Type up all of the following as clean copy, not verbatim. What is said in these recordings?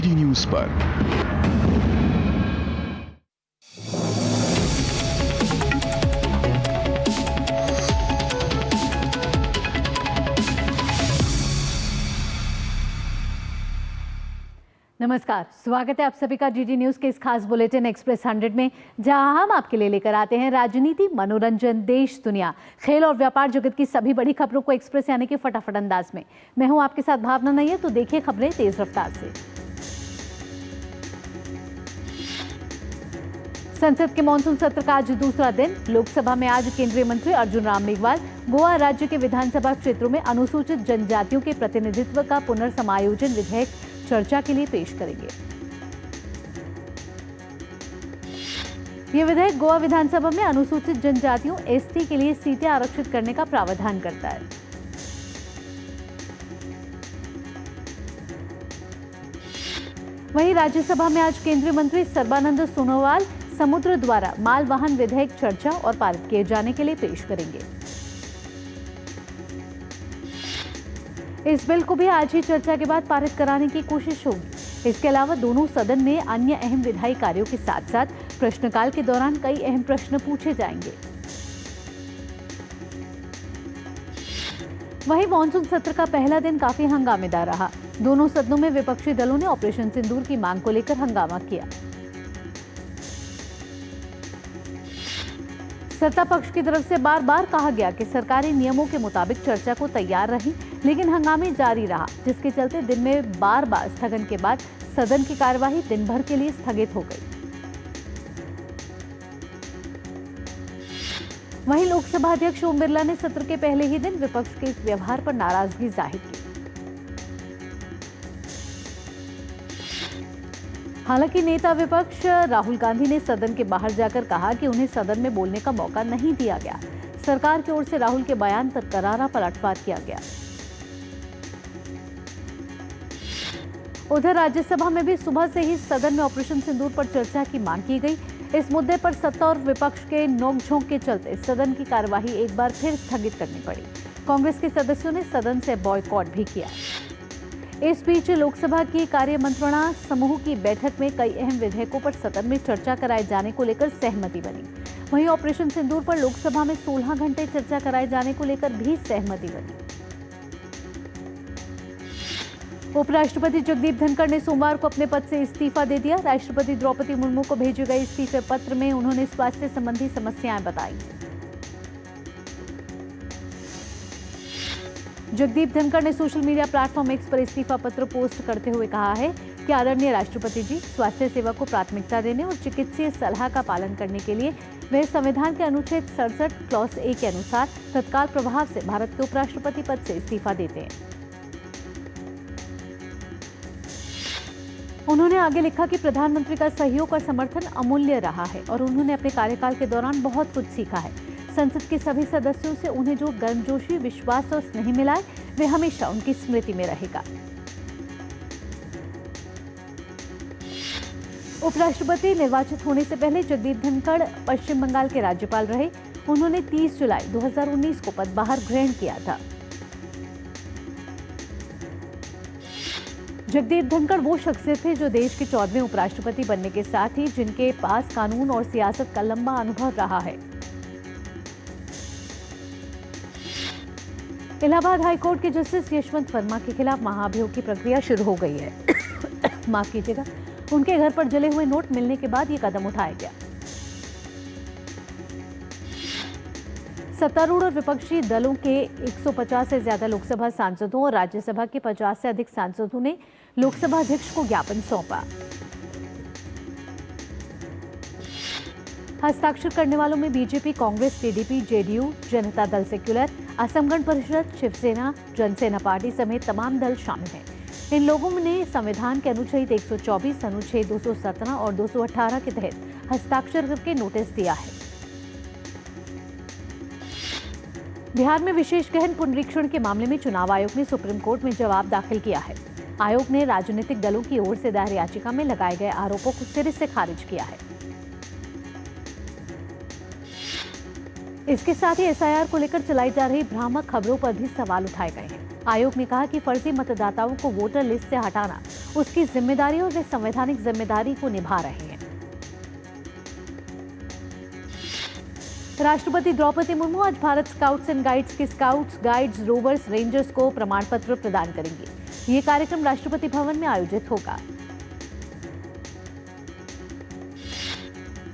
DD news पर। नमस्कार, स्वागत है आप सभी का डीडी न्यूज के इस खास बुलेटिन एक्सप्रेस 100 में, जहां हम आपके लिए लेकर आते हैं राजनीति, मनोरंजन, देश, दुनिया, खेल और व्यापार जगत की सभी बड़ी खबरों को एक्सप्रेस यानी कि फटाफट अंदाज में। मैं हूं आपके साथ भावना नैयर, तो देखिए खबरें तेज रफ्तार से। संसद के मानसून सत्र का आज दूसरा दिन। लोकसभा में आज केंद्रीय मंत्री अर्जुन राम मेघवाल गोवा राज्य के विधानसभा क्षेत्रों में अनुसूचित जनजातियों के प्रतिनिधित्व का पुनर्समायोजन विधेयक चर्चा के लिए पेश करेंगे। यह विधेयक गोवा विधानसभा में अनुसूचित जनजातियों एसटी के लिए सीटें आरक्षित करने का प्रावधान करता है। वहीं राज्यसभा में आज केंद्रीय मंत्री सर्बानंद सोनोवाल समुद्र द्वारा माल वाहन विधेयक चर्चा और पारित किए जाने के लिए पेश करेंगे। इस बिल को भी आज ही चर्चा के बाद पारित कराने की कोशिश होगी। इसके अलावा दोनों सदन में अन्य अहम विधायी कार्यों के साथ साथ प्रश्नकाल के दौरान कई अहम प्रश्न पूछे जाएंगे। वहीं मानसून सत्र का पहला दिन काफी हंगामेदार रहा। दोनों सदनों में विपक्षी दलों ने ऑपरेशन सिंदूर की मांग को लेकर हंगामा किया। सत्ता पक्ष की तरफ से बार बार कहा गया कि सरकारी नियमों के मुताबिक चर्चा को तैयार रही, लेकिन हंगामे जारी रहा, जिसके चलते दिन में बार बार स्थगन के बाद सदन की कार्यवाही दिन भर के लिए स्थगित हो गई। वहीं लोकसभा अध्यक्ष ओम बिरला ने सत्र के पहले ही दिन विपक्ष के इस व्यवहार पर नाराजगी जाहिर की। हालांकि नेता विपक्ष राहुल गांधी ने सदन के बाहर जाकर कहा कि उन्हें सदन में बोलने का मौका नहीं दिया गया। सरकार की ओर से राहुल के बयान पर करारा पलटवार किया गया। उधर राज्यसभा में भी सुबह से ही सदन में ऑपरेशन सिंदूर पर चर्चा की मांग की गई। इस मुद्दे पर सत्ता और विपक्ष के नोकझोंक के चलते सदन की कार्यवाही एक बार फिर स्थगित करनी पड़ी। कांग्रेस के सदस्यों ने सदन से बॉयकॉट भी किया। इस बीच लोकसभा की कार्य मंत्रणा समूह की बैठक में कई अहम विधेयकों पर सदन में चर्चा कराए जाने को लेकर सहमति बनी। वहीं ऑपरेशन सिंदूर पर लोकसभा में 16 घंटे चर्चा कराए जाने को लेकर भी सहमति बनी। उपराष्ट्रपति जगदीप धनखड़ ने सोमवार को अपने पद से इस्तीफा दे दिया। राष्ट्रपति द्रौपदी मुर्मू को भेजे गए इस्तीफे पत्र में उन्होंने स्वास्थ्य संबंधी समस्याएं बताई। जगदीप धनखड़ ने सोशल मीडिया प्लेटफॉर्म एक्स पर इस्तीफा पत्र पोस्ट करते हुए कहा है कि आदरणीय राष्ट्रपति जी, स्वास्थ्य सेवा को प्राथमिकता देने और चिकित्सीय सलाह का पालन करने के लिए वे संविधान के अनुच्छेद 67 क्लॉज ए के अनुसार तत्काल प्रभाव से भारत के उपराष्ट्रपति पद से इस्तीफा देते हैं। उन्होंने आगे लिखा कि प्रधानमंत्री का सहयोग और समर्थन अमूल्य रहा है और उन्होंने अपने कार्यकाल के दौरान बहुत कुछ सीखा है। संसद के सभी सदस्यों से उन्हें जो गर्मजोशी, विश्वास और स्नेह मिला है, वे हमेशा उनकी स्मृति में रहेगा। उपराष्ट्रपति निर्वाचित होने से पहले जगदीप धनखड़ पश्चिम बंगाल के राज्यपाल रहे। उन्होंने 30 जुलाई 2019 को पदभार ग्रहण किया था। जगदीप धनखड़ वो शख्सियत थे जो देश के 14वें उपराष्ट्रपति बनने के साथ ही जिनके पास कानून और सियासत का लंबा अनुभव रहा है। इलाहाबाद हाईकोर्ट के जस्टिस यशवंत वर्मा के खिलाफ महाभियोग की प्रक्रिया शुरू हो गई है। माफ कीजिएगा। उनके घर पर जले हुए नोट मिलने के बाद ये कदम उठाया गया। सत्तारूढ़ और विपक्षी दलों के 150 से ज्यादा लोकसभा सांसदों और राज्यसभा के 50 से अधिक सांसदों ने लोकसभा अध्यक्ष को ज्ञापन सौंपा। हस्ताक्षर करने वालों में BJP, Congress, TDP, JDU, Janata Dal secular, Assam Gana Parishad, Shiv Sena, Jana Sena party समेत तमाम दल शामिल हैं। इन लोगों ने संविधान के अनुच्छेद 124, अनुच्छेद 217 और 218 के तहत हस्ताक्षर करके नोटिस दिया है। बिहार में विशेष गहन पुनरीक्षण के मामले में चुनाव आयोग ने सुप्रीम कोर्ट में जवाब दाखिल किया है। आयोग ने राजनीतिक दलों की ओर से दायर याचिका में लगाए गए आरोपों को सिरे से खारिज किया है। इसके साथ ही एसआईआर को लेकर चलाई जा रही भ्रामक खबरों पर भी सवाल उठाए गए हैं। आयोग ने कहा कि फर्जी मतदाताओं को वोटर लिस्ट से हटाना उसकी जिम्मेदारी और वे संवैधानिक जिम्मेदारी को निभा रहे हैं। राष्ट्रपति द्रौपदी मुर्मू आज भारत स्काउट्स एंड गाइड्स के स्काउट्स, गाइड्स, रोवर्स, रेंजर्स को प्रमाण पत्र प्रदान करेंगे। ये कार्यक्रम राष्ट्रपति भवन में आयोजित होगा।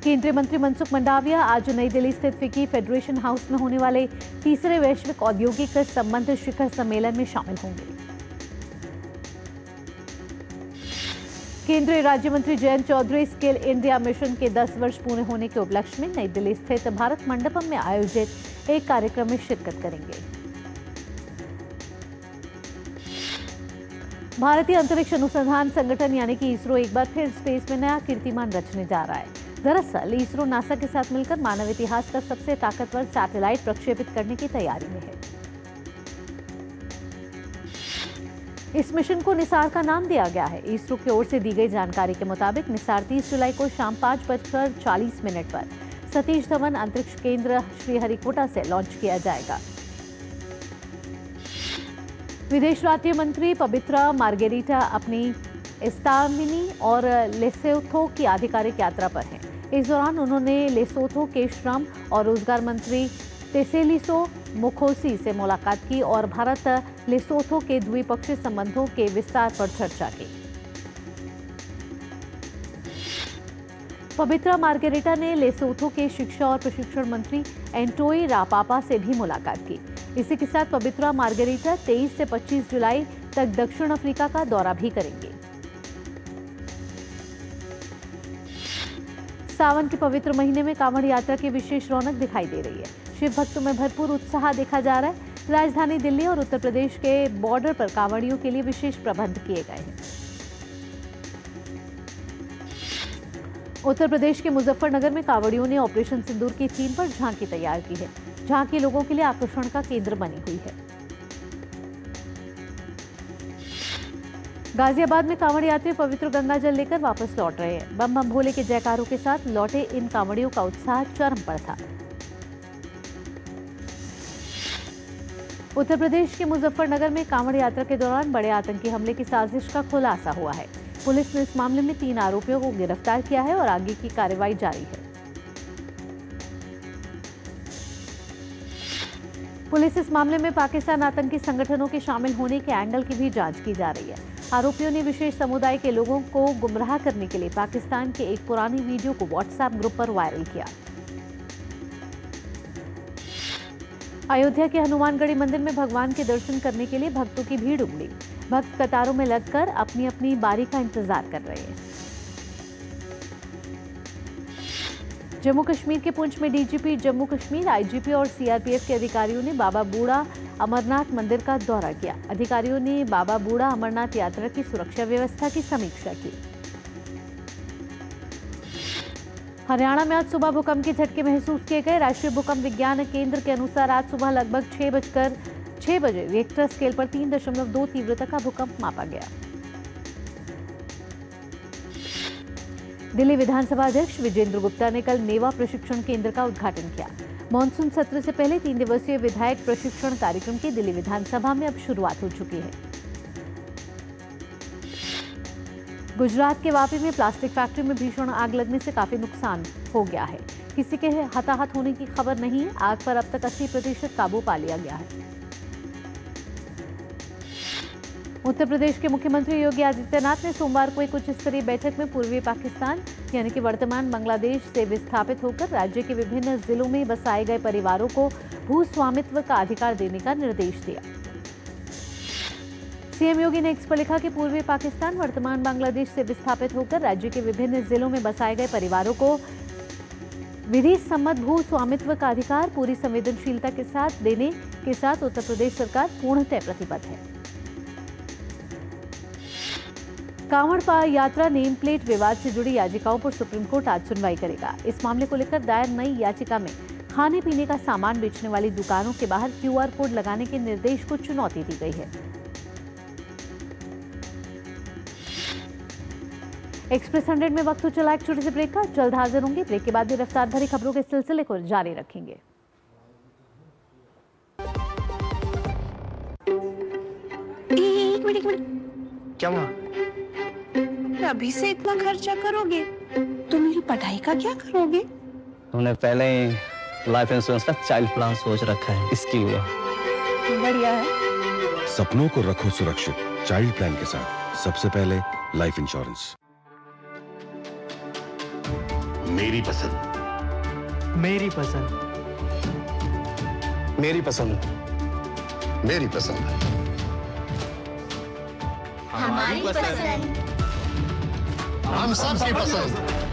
केंद्रीय मंत्री मनसुख मंडाविया आज नई दिल्ली स्थित फिक्की फेडरेशन हाउस में होने वाले तीसरे वैश्विक औद्योगिक संबंध शिखर सम्मेलन में शामिल होंगे। केंद्रीय राज्य मंत्री Jayant Chaudhary skill India mission के 10 वर्ष पूरे होने के उपलक्ष्य में नई दिल्ली स्थित भारत मंडपम में आयोजित एक कार्यक्रम में शिरकत करेंगे। भारतीय अंतरिक्ष अनुसंधान संगठन यानी कि इसरो एक बार फिर स्पेस में नया कीर्तिमान रचने जा रहा है। दरअसल इसरो नासा के साथ मिलकर मानव इतिहास का सबसे ताकतवर सैटेलाइट प्रक्षेपित करने की तैयारी में है। इस मिशन को निसार का नाम दिया गया है। इसरो की ओर से दी गई जानकारी के मुताबिक निसार 30 जुलाई को शाम 5:40 पर सतीश धवन अंतरिक्ष केंद्र श्रीहरिकोटा से लॉन्च किया जाएगा। विदेश राज्य मंत्री पबित्रा मार्गेरिटा अपनी एस्तामिनी और लेसोथो की आधिकारिक यात्रा पर हैं। इस दौरान उन्होंने लेसोथो के श्रम और रोजगार मंत्री तेसेलिसो मोखोसी से मुलाकात की और भारत लेसोथो के द्विपक्षीय संबंधों के विस्तार पर चर्चा की। पबित्रा मार्गेरिटा ने लेसोथो के शिक्षा और प्रशिक्षण मंत्री एंटोई रापापा से भी मुलाकात की। इसी के साथ पबित्रा मार्गेरिटा 23 से 25 जुलाई तक दक्षिण अफ्रीका का दौरा भी करेंगे। सावन के पवित्र महीने में कांवड़ यात्रा की विशेष रौनक दिखाई दे रही है। शिव भक्तों में भरपूर उत्साह देखा जा रहा है। राजधानी दिल्ली और उत्तर प्रदेश के बॉर्डर पर कांवड़ियों के लिए विशेष प्रबंध किए गए हैं। उत्तर प्रदेश के मुजफ्फरनगर में कांवड़ियों ने ऑपरेशन सिंदूर की थीम पर झांकी तैयार की है। झांकी लोगों के लिए आकर्षण का केंद्र बनी हुई है। गाजियाबाद में कांवड़ यात्री पवित्र गंगा जल लेकर वापस लौट रहे हैं। बम बम भोले के जयकारों के साथ लौटे इन कांवड़ियों का उत्साह चरम पर था। उत्तर प्रदेश के मुजफ्फरनगर में कांवड़ यात्रा के दौरान बड़े आतंकी हमले की साजिश का खुलासा हुआ है। पुलिस ने इस मामले में 3 आरोपियों को गिरफ्तार किया है और आगे की कार्रवाई जारी है। पुलिस इस मामले में पाकिस्तान आतंकी संगठनों के शामिल होने के एंगल की भी जांच की जा रही है। आरोपियों ने विशेष समुदाय के लोगों को गुमराह करने के लिए पाकिस्तान के एक पुरानी वीडियो को व्हाट्सएप ग्रुप पर वायरल किया। अयोध्या के हनुमानगढ़ी मंदिर में भगवान के दर्शन करने के लिए भक्तों की भीड़ उमड़ी। भक्त कतारों में लगकर अपनी अपनी बारी का इंतजार कर रहे हैं। जम्मू कश्मीर के पुंछ में डीजीपी जम्मू कश्मीर, आईजीपी और सीआरपीएफ के अधिकारियों ने बाबा बूढ़ा अमरनाथ मंदिर का दौरा किया। अधिकारियों ने बाबा बूढ़ा अमरनाथ यात्रा की सुरक्षा व्यवस्था की समीक्षा की। हरियाणा में आज सुबह भूकंप के झटके महसूस किए गए। राष्ट्रीय भूकंप विज्ञान केंद्र के अनुसार आज सुबह लगभग 6:06 बजे रिक्टर स्केल पर 3.2 तीव्रता का भूकंप मापा गया। दिल्ली विधानसभा अध्यक्ष विजेंद्र गुप्ता ने कल नेवा प्रशिक्षण केंद्र का उद्घाटन किया। मॉनसून सत्र से पहले 3 दिवसीय विधायक प्रशिक्षण कार्यक्रम की दिल्ली विधानसभा में अब शुरुआत हो चुकी है। गुजरात के वापी में प्लास्टिक फैक्ट्री में भीषण आग लगने से काफी नुकसान हो गया है। किसी के हताहत होने की खबर नहीं है। आग पर अब तक 80% काबू पा लिया गया है। उत्तर प्रदेश के मुख्यमंत्री योगी आदित्यनाथ ने सोमवार को एक उच्च स्तरीय बैठक में पूर्वी पाकिस्तान यानी कि वर्तमान बांग्लादेश से विस्थापित होकर राज्य के विभिन्न जिलों में बसाए गए परिवारों को भू स्वामित्व का अधिकार देने का निर्देश दिया। सीएम योगी ने एक्स पर लिखा कि पूर्वी पाकिस्तान वर्तमान बांग्लादेश से विस्थापित होकर राज्य के विभिन्न जिलों में बसाए गए परिवारों को विधि सम्मत भू स्वामित्व का अधिकार पूरी संवेदनशीलता के साथ देने के साथ उत्तर प्रदेश सरकार पूर्णतः प्रतिबद्ध है। कांवड़ यात्रा नेम प्लेट विवाद से जुड़ी याचिकाओं पर सुप्रीम कोर्ट आज सुनवाई करेगा। इस मामले को लेकर दायर नई याचिका में खाने पीने का सामान बेचने वाली दुकानों के बाहर क्यूआर कोड लगाने के निर्देश को चुनौती दी गई है। एक्सप्रेस 100 में वक्त हो चला एक छोटे से ब्रेक का। जल्द हाजिर होंगे। ब्रेक के बाद भी रफ्तार भरी खबरों के सिलसिले को जारी रखेंगे। मिनट। क्या हुआ? अभी से इतना खर्चा करोगे तो मेरी पढ़ाई का क्या करोगे? तुमने पहले ही लाइफ इंश्योरेंस का चाइल्ड प्लान सोच रखा है, इसके लिए। बढ़िया है। सपनों को रखो सुरक्षित चाइल्ड प्लान के साथ। सबसे पहले लाइफ इंश्योरेंस। मेरी पसंद। मेरी पसंद। मेरी पसंद। मेरी पसंद। हमारी पसंद। हम सबकी पसंद।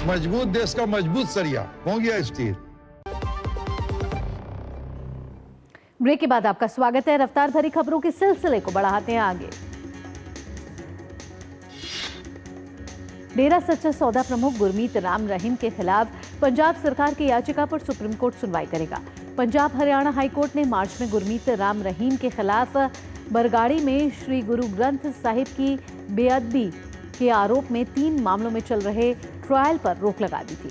मजबूत देश का मजबूत सरिया हो गया स्टील। ब्रेक के बाद आपका स्वागत है। रफ्तार भरी खबरों के सिलसिले को बढ़ाते हैं आगे। डेरा सच्चा सौदा प्रमुख गुरमीत राम रहीम के खिलाफ पंजाब सरकार की याचिका पर सुप्रीम कोर्ट सुनवाई करेगा। पंजाब हरियाणा हाईकोर्ट ने मार्च में गुरमीत राम रहीम के खिलाफ बरगाड़ी में श्री गुरु ग्रंथ साहिब की बेअदबी के आरोप में 3 मामलों में चल रहे ट्रायल पर रोक लगा दी थी।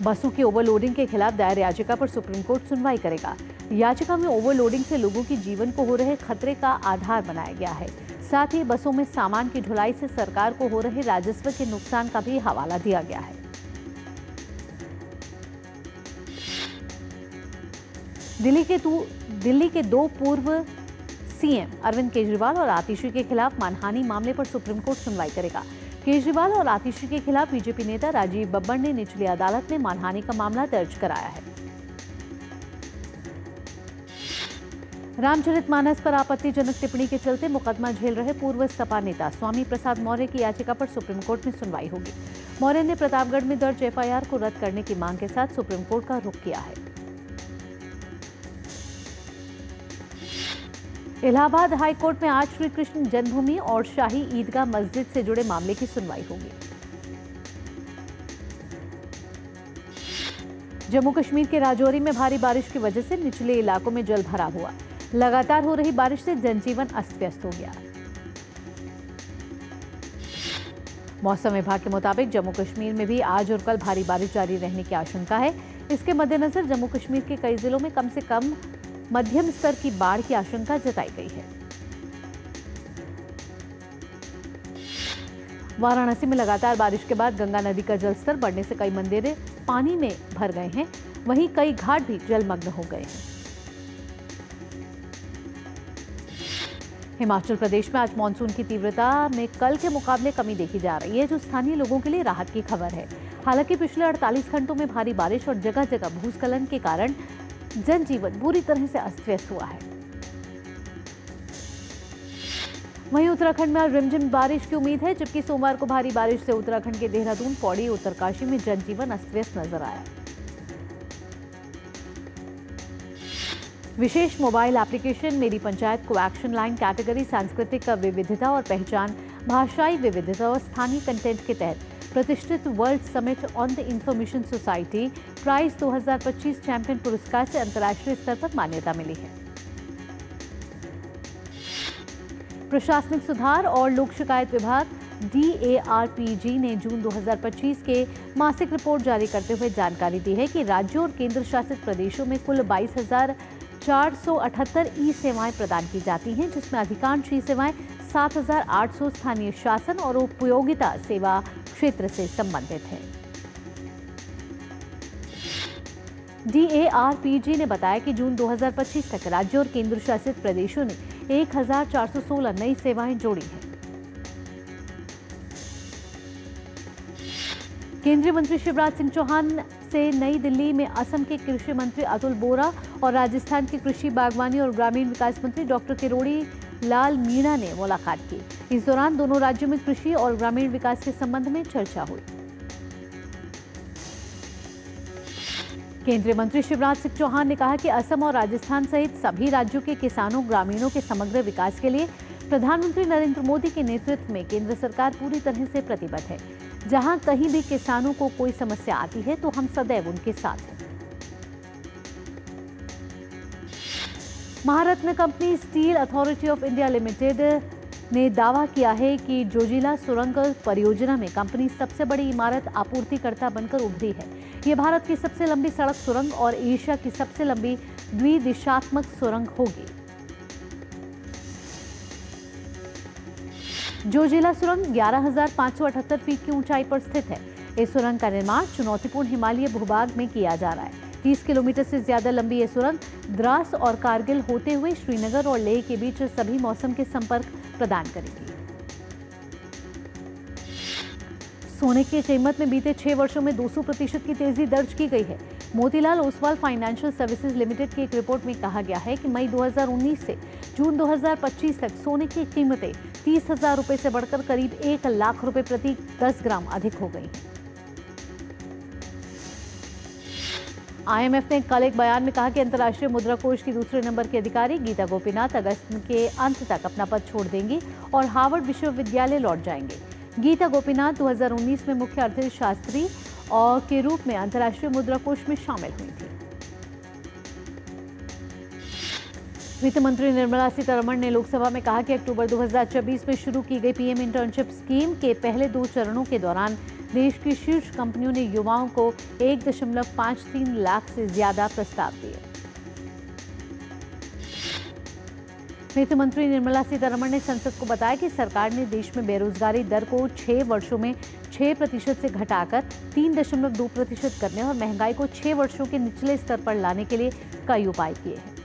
बसों की ओवरलोडिंग के खिलाफ दायर याचिका पर सुप्रीम कोर्ट सुनवाई करेगा। याचिका में ओवरलोडिंग से लोगों के जीवन को हो रहे खतरे का आधार बनाया गया है। साथ ही बसों में सामान की ढुलाई से सरकार को हो रहे राजस्व के नुकसान का भी हवाला दिया गया है। दिल्ली के 2 पूर्व सीएम अरविंद केजरीवाल और आतिशी के खिलाफ मानहानि मामले पर सुप्रीम कोर्ट सुनवाई करेगा। केजरीवाल और आतिशी के खिलाफ बीजेपी नेता राजीव बब्बर ने निचली अदालत में मानहानि का मामला दर्ज कराया है। रामचरितमानस पर आपत्तिजनक टिप्पणी के चलते मुकदमा झेल रहे पूर्व सपा नेता स्वामी प्रसाद मौर्य की याचिका पर सुप्रीम कोर्ट में सुनवाई होगी। मौर्य ने प्रतापगढ़ में दर्ज एफआईआर को रद्द करने की मांग के साथ सुप्रीम कोर्ट का रुख किया है। इलाहाबाद हाईकोर्ट में आज श्री कृष्ण जन्मभूमि और शाही ईदगाह मस्जिद से जुड़े मामले की सुनवाई होगी। जम्मू कश्मीर के राजौरी में भारी बारिश की वजह से निचले इलाकों में जल भरा हुआ। लगातार हो रही बारिश से जनजीवन अस्त व्यस्त हो गया। मौसम विभाग के मुताबिक जम्मू कश्मीर में भी आज और कल भारी बारिश जारी रहने की आशंका है। इसके मद्देनजर जम्मू कश्मीर के कई जिलों में कम से कम मध्यम स्तर की बाढ़ की आशंका जताई गई है। वाराणसी में लगातार बारिश के बाद गंगा नदी का जलस्तर बढ़ने से कई मंदिर पानी में भर गए हैं। वहीं कई घाट भी जलमग्न हो गए हैं। हिमाचल प्रदेश में आज मानसून की तीव्रता में कल के मुकाबले कमी देखी जा रही है, जो स्थानीय लोगों के लिए राहत की खबर है। हालांकि पिछले 48 घंटों में भारी बारिश और जगह जगह भूस्खलन के कारण जनजीवन बुरी तरह से अस्त व्यस्त हुआ है। वहीं उत्तराखंड में आज रिमझिम बारिश की उम्मीद है, जबकि सोमवार को भारी बारिश से उत्तराखंड के देहरादून, पौड़ी, उत्तरकाशी में जनजीवन अस्त व्यस्त नजर आया। विशेष मोबाइल एप्लीकेशन मेरी पंचायत को एक्शन लाइन कैटेगरी सांस्कृतिक विविधता और पहचान, भाषाई विविधता और स्थानीय कंटेंट के तहत प्रतिष्ठित world summit on the information society prize 2025 champion पुरस्कार से अंतर्राष्ट्रीय स्तर पर मान्यता मिली है। प्रशासनिक सुधार और लोक शिकायत विभाग DARPG ने जून 2025 के मासिक रिपोर्ट जारी करते हुए जानकारी दी है कि राज्यों और केंद्र शासित प्रदेशों में कुल 22,478 ई सेवाएं प्रदान की जाती हैं, जिसमें अधिकांश ई सेवाएं 7,800 स्थानीय शासन और उपयोगिता सेवा क्षेत्र से संबंधित है। DARPG ने बताया कि जून 2025 तक राज्यों और केंद्र शासित प्रदेशों ने 1,416 नई सेवाएं जोड़ी हैं। केंद्रीय मंत्री शिवराज सिंह चौहान से नई दिल्ली में असम के कृषि मंत्री अतुल बोरा और राजस्थान के कृषि, बागवानी और ग्रामीण विकास मंत्री डॉक्टर किरोड़ी लाल मीणा ने मुलाकात की। इस दौरान दोनों राज्यों में कृषि और ग्रामीण विकास के संबंध में चर्चा हुई। केंद्रीय मंत्री शिवराज सिंह चौहान ने कहा कि असम और राजस्थान सहित सभी राज्यों के किसानों, ग्रामीणों के समग्र विकास के लिए प्रधानमंत्री नरेंद्र मोदी के नेतृत्व में केंद्र सरकार पूरी तरह से प्रतिबद्ध है। जहां कहीं भी किसानों को कोई समस्या आती है तो हम सदैव उनके साथ हैं। Maharatna company steel authority of India limited ने दावा किया है कि जोजिला सुरंग परियोजना में कंपनी सबसे बड़ी इमारत आपूर्तिकर्ता बनकर उभरी है। ये भारत की सबसे लंबी सड़क सुरंग और एशिया की सबसे लंबी द्विदिशात्मक सुरंग होगी। जोजिला सुरंग 11,578 फीट की ऊंचाई पर स्थित है। इस सुरंग का निर्माण चुनौतीपूर्ण हिमालयी भूभाग में किया जा रहा है। 30 किलोमीटर से ज्यादा लंबी यह सुरंग द्रास और कारगिल होते हुए श्रीनगर और लेह के बीच सभी मौसम के संपर्क प्रदान करेगी। सोने की कीमत में बीते 6 वर्षों में 200% की तेजी दर्ज की गई है। Motilal Oswal financial services limited की एक रिपोर्ट में कहा गया है कि मई 2019 से जून 2025 तक सोने की कीमतें 30,000 रुपए से बढ़कर करीब 1 लाख रुपए प्रति 10 ग्राम अधिक हो गई हैं। IMF ने कल एक बयान में कहा कि अंतर्राष्ट्रीय मुद्रा कोष की दूसरे नंबर की अधिकारी गीता गोपीनाथ अगस्त के अंत तक अपना पद छोड़ देंगी और हार्वर्ड विश्वविद्यालय लौट जाएंगे। गीता गोपीनाथ 2019 में मुख्य अर्थशास्त्री और के रूप में अंतर्राष्ट्रीय मुद्रा कोष में शामिल हुई थी। वित्त मंत्री निर्मला सीतारमण ने लोकसभा में कहा कि अक्टूबर 2024 में शुरू की गई पीएम इंटर्नशिप स्कीम के पहले 2 चरणों के दौरान देश की शीर्ष कंपनियों ने युवाओं को 1.53 लाख से ज्यादा प्रस्ताव दिए। वित्त मंत्री निर्मला सीतारमण ने संसद को बताया कि सरकार ने देश में बेरोजगारी दर को 6 वर्षों में 6% से घटाकर 3.2% करने और महंगाई को 6 वर्षों के निचले स्तर पर लाने के लिए कई उपाय किए हैं।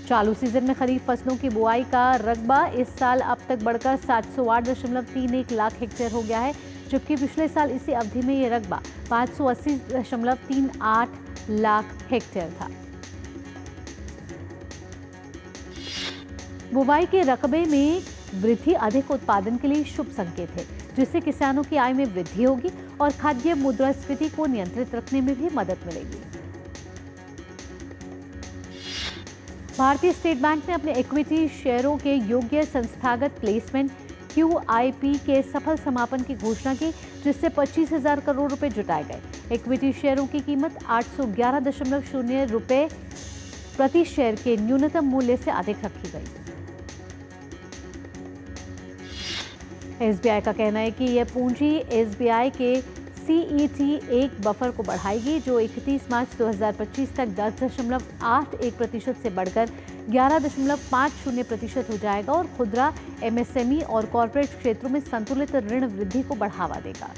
चालू सीजन में खरीफ फसलों की बुआई का रकबा इस साल अब तक बढ़कर 708.31 लाख हेक्टेयर हो गया है, जबकि पिछले साल इसी अवधि में यह रकबा 580.38 लाख हेक्टेयर था। बुवाई के रकबे में वृद्धि अधिक उत्पादन के लिए शुभ संकेत है, जिससे किसानों की आय में वृद्धि होगी और खाद्य मुद्रास्फीति को नियंत्रित रखने में भी मदद मिलेगी। भारतीय स्टेट बैंक ने अपने इक्विटी शेयरों के योग्य संस्थागत प्लेसमेंट QIP के सफल समापन की घोषणा की, जिससे 25,000 करोड़ रुपए जुटाए गए। इक्विटी शेयरों की कीमत 811.0 रुपए प्रति शेयर के न्यूनतम मूल्य से अधिक रखी गई। SBI का कहना है कि यह पूंजी SBI के CET1 बफर को बढ़ाएगी, जो 31 मार्च 2025 तक 10.81% से बढ़कर 11.50% हो जाएगा और खुदरा, MSME और कॉर्पोरेट क्षेत्रों में संतुलित ऋण वृद्धि को बढ़ावा देगा।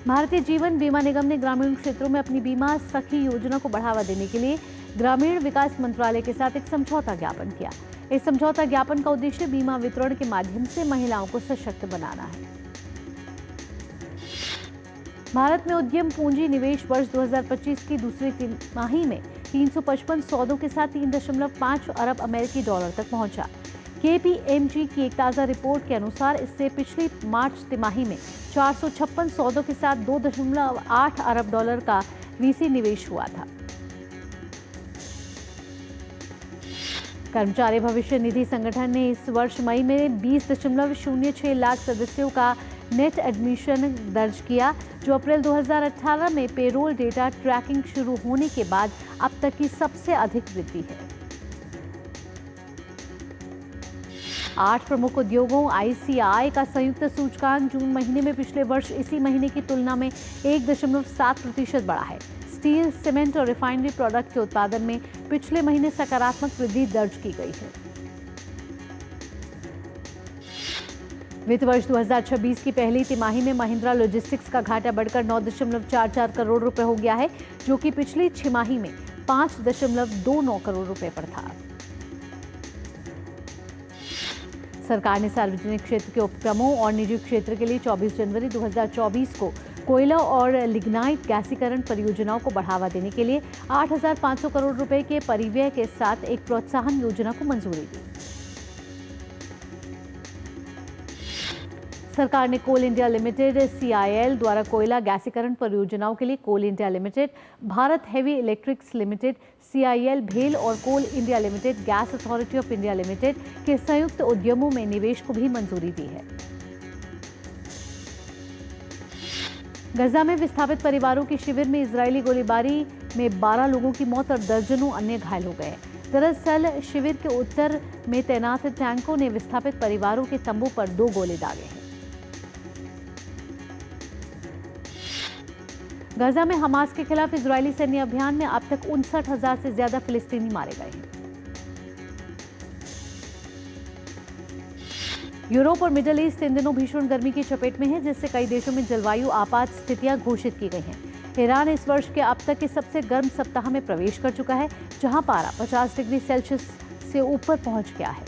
भारतीय जीवन बीमा निगम ने ग्रामीण क्षेत्रों में अपनी बीमा सखी योजना को बढ़ावा देने के लिए ग्रामीण विकास मंत्रालय के साथ एक समझौता ज्ञापन किया। इस समझौता ज्ञापन का उद्देश्य बीमा वितरण के माध्यम से महिलाओं को सशक्त बनाना है। भारत में उद्यम पूंजी निवेश वर्ष 2025 की दूसरी तिमाही में 355 सौदों के साथ 3.5 अरब अमेरिकी डॉलर तक पहुंचा। KPMG की एक ताज़ा रिपोर्ट के अनुसार इससे पिछली मार्च तिमाही में 456 सौदों के साथ 2.8 अरब डॉलर का VC निवेश हुआ था। कर्मचारी भविष्य निधि संगठन ने इस वर्ष मई में 20.06 लाख सदस्यों का नेट एडमिशन दर्ज किया, जो अप्रैल 2018 में पेरोल डेटा ट्रैकिंग शुरू होने के बाद अब तक की सबसे अधिक वृद्धि है। 8 प्रमुख उद्योगों ICI का संयुक्त सूचकांक जून महीने में पिछले वर्ष इसी महीने की तुलना में 1.7% बढ़ा है। स्टील, सीमेंट और रिफाइनरी प्रोडक्ट के उत्पादन में पिछले महीने सकारात्मक वृद्धि दर्ज की गई है। वित्त वर्ष 2026 की पहली तिमाही में महिंद्रा लॉजिस्टिक्स का घाटा बढ़कर 9.44 करोड़ रुपए हो गया है, जो कि पिछली छमाही में 5.29 करोड़ रुपए पर था। सरकार ने सार्वजनिक क्षेत्र के उपक्रमों और निजी क्षेत्र के लिए 24 जनवरी 2024 को कोयला और लिग्नाइट गैसीकरण परियोजनाओं को बढ़ावा देने के लिए 8,500 करोड़ रुपए के परिव्यय के साथ एक प्रोत्साहन योजना को मंजूरी दी। सरकार ने कोल इंडिया लिमिटेड CIL द्वारा कोयला गैसीकरण परियोजनाओं के लिए coal India limited, Bharat heavy electricals limited, CIL भेल और coal India limited gas authority of India limited के संयुक्त उद्यमों में निवेश को भी मंजूरी दी है। गजा में विस्थापित परिवारों के शिविर में इजरायली गोलीबारी में 12 लोगों की मौत और दर्जनों अन्य घायल हो गए। दरअसल शिविर के उत्तर में तैनात टैंकों ने विस्थापित परिवारों के तंबू पर 2 गोले दागे हैं। गजा में हमास के खिलाफ इजरायली सैन्य अभियान में अब तक 59,000 से ज्यादा फिलिस्तीनी मारे गए हैं। यूरोप और मिडिल ईस्ट इन दिनों भीषण गर्मी की चपेट में है, जिससे कई देशों में जलवायु आपात स्थितियां घोषित की गई हैं। ईरान इस वर्ष के अब तक के सबसे गर्म सप्ताह में प्रवेश कर चुका है, जहां पारा 50 डिग्री सेल्सियस से ऊपर पहुंच गया है।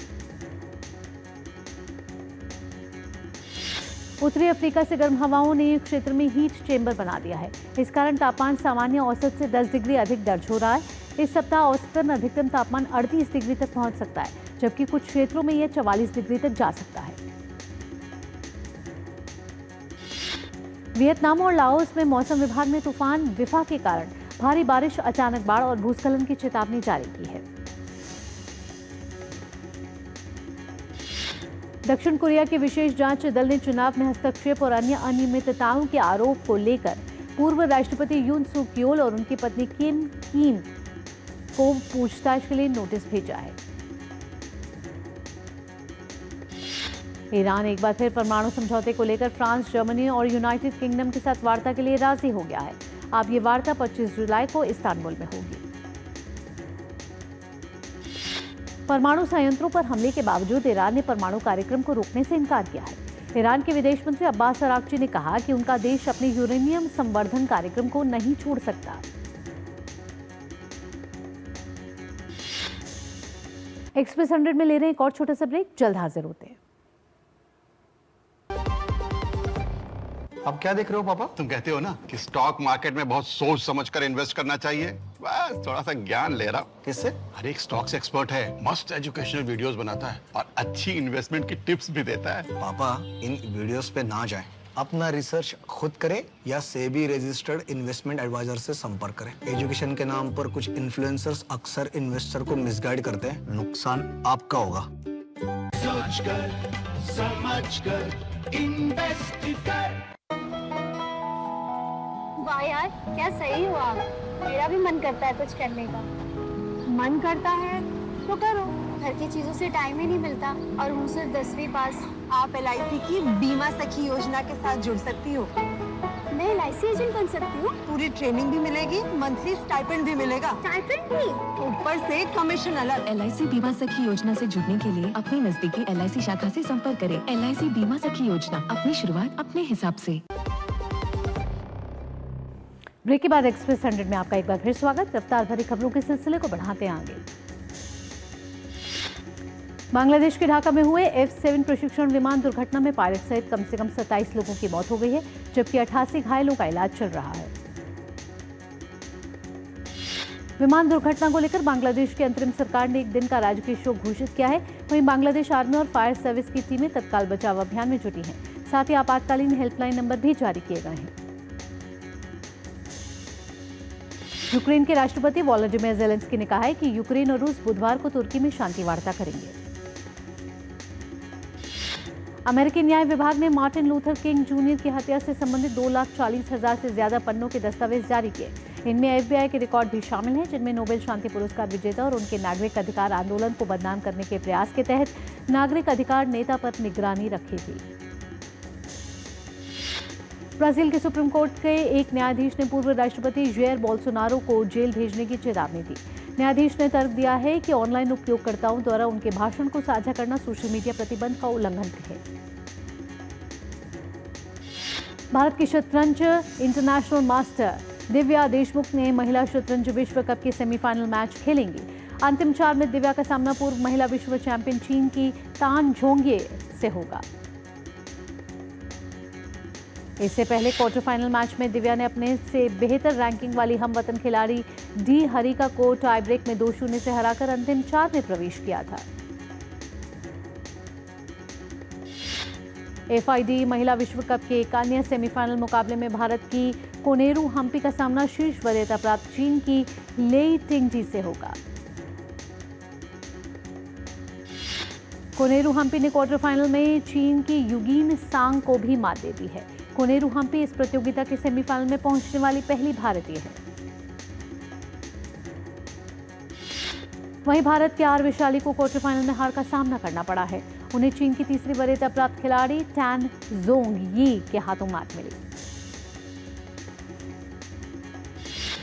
उत्तरी अफ्रीका से गर्म हवाओं ने क्षेत्र में हीट चेंबर बना दिया है। इस कारण तापमान सामान्य औसत से 10 डिग्री अधिक दर्ज हो रहा है। इस सप्ताह औसतन अधिकतम तापमान 38 डिग्री तक पहुंच सकता है, जबकि कुछ क्षेत्रों में यह 44 डिग्री तक जा सकता है। वियतनाम और लाओस में मौसम विभाग ने तूफान विफा के कारण भारी बारिश, अचानक बाढ़ और भूस्खलन की चेतावनी जारी की है। दक्षिण कोरिया के विशेष जांच दल ने चुनाव में हस्तक्षेप और अन्य अनियमितताओं के आरोप को लेकर पूर्व राष्ट्रपति यून सूक योल और उनकी पत्नी किम कीन को पूछताछ के लिए नोटिस भेजा है। ईरान एक बार फिर परमाणु समझौते को लेकर फ्रांस, जर्मनी और यूनाइटेड किंगडम के साथ वार्ता के लिए राजी हो गया है। अब ये वार्ता 25 जुलाई को इस्तांबुल में होगी। परमाणु संयंत्रों पर हमले के बावजूद ईरान ने परमाणु कार्यक्रम को रोकने से इनकार किया है। ईरान के विदेश मंत्री अब्बास अराक्ची ने कहा कि उनका देश अपने यूरेनियम संवर्धन कार्यक्रम को नहीं छोड़ सकता। एक्सप्रेस 100 में ले रहे हैं एक और छोटा सा ब्रेक, जल्द हाजिर होते हैं। अब क्या देख रहे हो पापा? तुम कहते हो ना कि स्टॉक मार्केट में बहुत सोच समझकर इन्वेस्ट करना चाहिए। बस थोड़ा सा ज्ञान ले रहा हूँ। किससे? हर एक स्टॉक्स एक्सपर्ट है, मस्त एजुकेशनल वीडियोस बनाता है और अच्छी इन्वेस्टमेंट की टिप्स भी देता है। पापा इन वीडियोस पे ना जाएं, अपना रिसर्च खुद करें या सेबी रजिस्टर्ड इन्वेस्टमेंट एडवाइजर से संपर्क करें। एजुकेशन के नाम पर कुछ इन्फ्लुएंसर्स अक्सर इन्वेस्टर को मिसगाइड करते हैं, नुकसान आपका होगा। सोच कर, समझ कर, इन्वेस्ट कर। वाह यार, क्या सही हुआ। मेरा भी मन करता है कुछ करने का। मन करता है तो करो। घर की चीजों से टाइम ही नहीं मिलता और हूँ सिर्फ 10वीं पास। आप LIC की बीमा सखी योजना के साथ जुड़ सकती हो। मैं LIC एजेंट बन सकती हूँ? पूरी ट्रेनिंग भी मिलेगी, मंथली स्टाइपेंड भी मिलेगा। स्टाइपेंड भी? ऊपर से कमीशन अलग। LIC बीमा सखी योजना से जुड़ने के लिए अपनी नजदीकी LIC शाखा से संपर्क करें। LIC बीमा सखी योजना, अपनी शुरुआत अपने हिसाब से। ब्रेक के बाद एक्सप्रेस 100 में आपका एक बार फिर स्वागत। रफ्तार भरी खबरों के सिलसिले को बढ़ाते हैं आगे। बांग्लादेश के ढाका में हुए F-7 प्रशिक्षण विमान दुर्घटना में पायलट सहित कम से कम 27 लोगों की मौत हो गई है, जबकि 88 घायलों का इलाज चल रहा है। विमान दुर्घटना को लेकर बांग्लादेश की अंतरिम सरकार ने एक दिन का राजकीय शोक घोषित किया है। वहीं बांग्लादेश आर्मी और फायर सर्विस की टीमें तत्काल बचाव अभियान में जुटी हैं। साथ ही आपातकालीन हेल्पलाइन नंबर भी जारी किए गए हैं। यूक्रेन के राष्ट्रपति वोलोडिमिर ज़ेलेंस्की ने कहा है कि यूक्रेन और रूस बुधवार को तुर्की में शांति वार्ता करेंगे। अमेरिकी न्याय विभाग ने मार्टिन लूथर किंग जूनियर की हत्या से संबंधित 2,40,000 से ज्यादा पन्नों के दस्तावेज जारी किए। इनमें FBI के रिकॉर्ड भी शामिल हैं, जिनमें नोबेल शांति पुरस्कार विजेता और उनके नागरिक अधिकार आंदोलन को बदनाम करने के प्रयास के तहत नागरिक अधिकार नेता पर निगरानी रखी थी। ब्राजील के सुप्रीम कोर्ट के एक न्यायाधीश ने पूर्व राष्ट्रपति जेयर बोल्सोनारो को जेल भेजने की चेतावनी दी। न्यायाधीश ने तर्क दिया है कि ऑनलाइन उपयोगकर्ताओं द्वारा उनके भाषण को साझा करना सोशल मीडिया प्रतिबंध का उल्लंघन है। भारत की शतरंज इंटरनेशनल मास्टर दिव्या देशमुख ने महिला शतरंज विश्व कप के सेमीफाइनल मैच खेलेंगी। अंतिम 4 में दिव्या का सामना पूर्व महिला विश्व चैंपियन चीन की तान झोंगे से होगा। इससे पहले क्वार्टर फाइनल मैच में दिव्या ने अपने से बेहतर रैंकिंग वाली हमवतन खिलाड़ी डी हरिका को टाई ब्रेक में 2-0 से हराकर अंतिम 4 में प्रवेश किया था। FID महिला विश्व कप के एक अन्य सेमीफाइनल मुकाबले में भारत की कोनेरू हम्पी का सामना शीर्ष वरीयता प्राप्त चीन की लेई टिंगजी से होगा। कोनेरू हम्पी ने क्वार्टर फाइनल में चीन की युगिन सांग को भी मात दे दी है। कोनेरू हम्पी इस प्रतियोगिता के सेमीफाइनल में पहुंचने वाली पहली भारतीय है। वहीं भारत के आर विशाली को क्वार्टर फाइनल में हार का सामना करना पड़ा है। उन्हें चीन की तीसरी वरीयता प्राप्त खिलाड़ी टैन जोंग यी के हाथों मात मिली।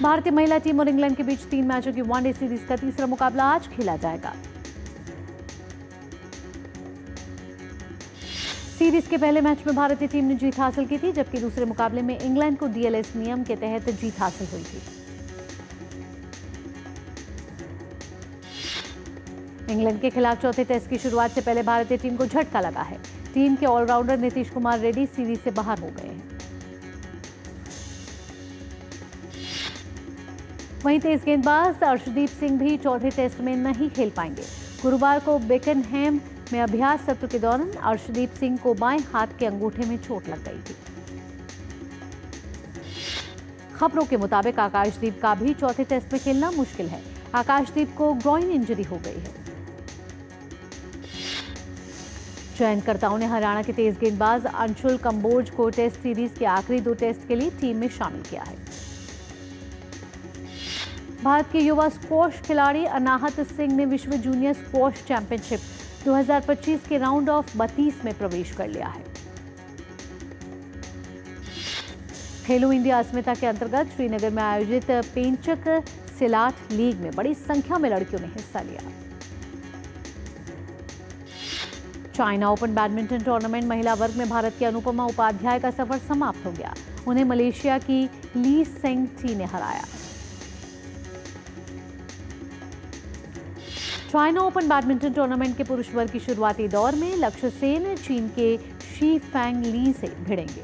भारतीय महिला टीम और इंग्लैंड के बीच 3 मैचों की वनडे सीरीज का तीसरा मुकाबला आज खेला जाएगा। सीरीज के पहले मैच में भारतीय टीम ने जीत हासिल की थी, जबकि दूसरे मुकाबले में इंग्लैंड को डीएलएस नियम के तहत जीत हासिल हुई थी। इंग्लैंड के खिलाफ चौथे टेस्ट की शुरुआत से पहले भारतीय टीम को झटका लगा है। टीम के ऑलराउंडर नीतीश कुमार रेड्डी सीरीज से बाहर हो गए हैं। वहीं तेज गेंदबाज अर्शदीप सिंह भी चौथे टेस्ट में नहीं खेल पाएंगे। गुरुवार को बेकनहैम में अभ्यास सत्र के दौरान अर्शदीप सिंह को बाएं हाथ के अंगूठे में चोट लग गई थी। खबरों के मुताबिक आकाशदीप का भी चौथे टेस्ट में खेलना मुश्किल है। आकाशदीप को ग्रॉइन इंजरी हो गई है। चयनकर्ताओं ने हरियाणा के तेज गेंदबाज अंशुल कंबोज को टेस्ट सीरीज के आखिरी 2 टेस्ट के लिए टीम में शामिल किया है। भारत के युवा स्क्वॉश खिलाड़ी अनाहत सिंह ने विश्व जूनियर स्क्वॉश चैंपियनशिप 2025 के राउंड ऑफ 32 में प्रवेश कर लिया है। खेलो इंडिया अस्मिता के अंतर्गत श्रीनगर में आयोजित पेंचक सिलाट लीग में बड़ी संख्या में लड़कियों ने हिस्सा लिया। चाइना ओपन बैडमिंटन टूर्नामेंट महिला वर्ग में भारत की अनुपमा उपाध्याय का सफर समाप्त हो गया। उन्हें मलेशिया की ली सेंग टी ने हराया। चाइना ओपन बैडमिंटन टूर्नामेंट के पुरुष वर्ग की शुरुआती दौर में लक्ष्य सेन चीन के शी फैंग ली से भिड़ेंगे।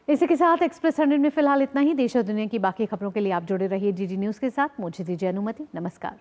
इसी के साथ एक्सप्रेस 100 में फिलहाल इतना ही। देश और दुनिया की बाकी खबरों के लिए आप जुड़े रहिए डीडी न्यूज के साथ। मुझे दीजिए अनुमति। नमस्कार।